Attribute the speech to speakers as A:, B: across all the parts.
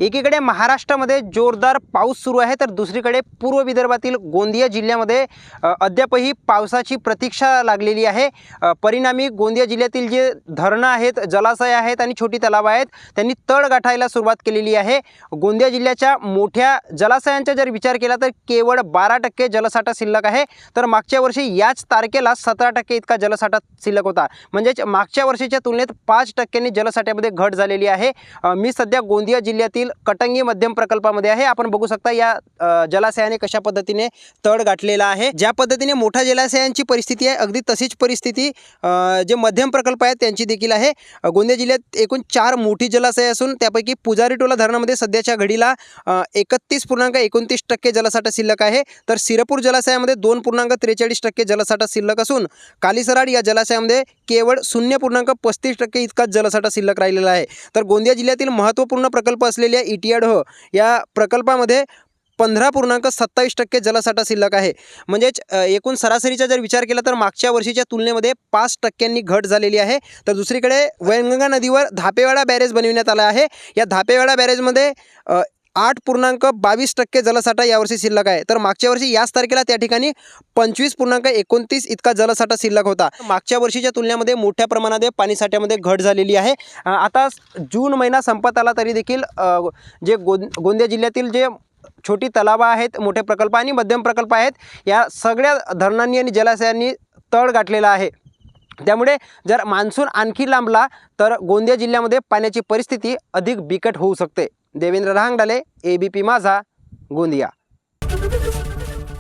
A: एकीकडे महाराष्ट्रामध्ये जोरदार पाऊस सुरू आहे, तर दुसरीकडे पूर्व विदर्भातील गोंदिया जिल्ह्यामध्ये अद्यापही पावसाची प्रतीक्षा लागलेली आहे। परिणामी गोंदिया जिल्ह्यातील जे धरणं आहेत, जलाशय आहेत आणि छोटी तलाव आहेत, त्यांनी तळ गाठायला सुरुवात केलेली आहे। गोंदिया जिल्ह्याच्या मोठ्या जलाशयांचा जर विचार केला तर केवळ 12% जलसाठा शिल्लक आहे, तर मागच्या वर्षी याच तारखेला 17% इतका जलसाठा शिल्लक होता। म्हणजेच मागच्या वर्षीच्या तुलनेत 5%नी जलसाठ्यामध्ये घट झालेली आहे। मी सध्या गोंदिया जिल्ह्यातील कटंगी मध्यम प्रकल्पामध्ये आहे। आपण बघू शकता या जलाशयाने कशा पद्धतीने तळ गाठलेला आहे। ज्या पद्धतीने मोठ्या जलाशयांची परिस्थिती आहे, अगदी तशीच परिस्थिती जे मध्यम प्रकल्प आहेत त्यांची देखील आहे। गोंदिया जिल्ह्यात एकूण 4 मोठी जलाशय असून त्यापैकी पुजारीटोला धरणामध्ये सध्याच्या घडीला 31.29% जलसाठा शिल्लक आहे, तर सिरपूर जलाशयामध्ये 2.43% जलसाठा शिल्लक असून कालीसराड या जलाशयामध्ये केवळ 0.35% इतकाच जलसाठा शिल्लक राहिलेला आहे। तर गोंदिया जिल्ह्यातील महत्त्वपूर्ण प्रकल्प असलेल्या इटियाडह या प्रकल्पामध्ये 15.27% जलसाठा शिल्लक आहे। म्हणजेच एकूण सरासरीचा जर विचार केला तर मागच्या वर्षीच्या तुलनेमध्ये 5%नी घट झालेली आहे। तर दुसरीकडे वैनगंगा नदीवर धापेवाडा बॅरेज बनविण्यात आला आहे। या धापेवाडा बॅरेजमध्ये 8.22% जलसाठा यावर्षी शिल्लक आहे, तर मागच्या वर्षी याच तारखेला त्या ठिकाणी 25.29 इतका जलसाठा शिल्लक होता। मागच्या वर्षीच्या तुलनेमध्ये मोठ्या प्रमाणात पाणीसाठ्यामध्ये घट झालेली आहे। आता जून महिना संपत आला तरी देखील जे गोंदिया जिल्ह्यातील जे छोटी तलाव आहेत, मोठे प्रकल्प आणि मध्यम प्रकल्प आहेत, या सगळ्या धरणांनी आणि जलाशयांनी तळ गाठलेला आहे। त्यामुळे जर मान्सून आणखी लांबला तर गोंदिया जिल्ह्यामध्ये पाण्याची परिस्थिती अधिक बिकट होऊ शकते। देवेंद्र रहांगडले, एबीपी माझा, गोंदिया।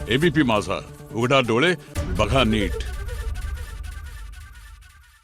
B: एबीपी माझा, उघडा डोळे बघा नीट।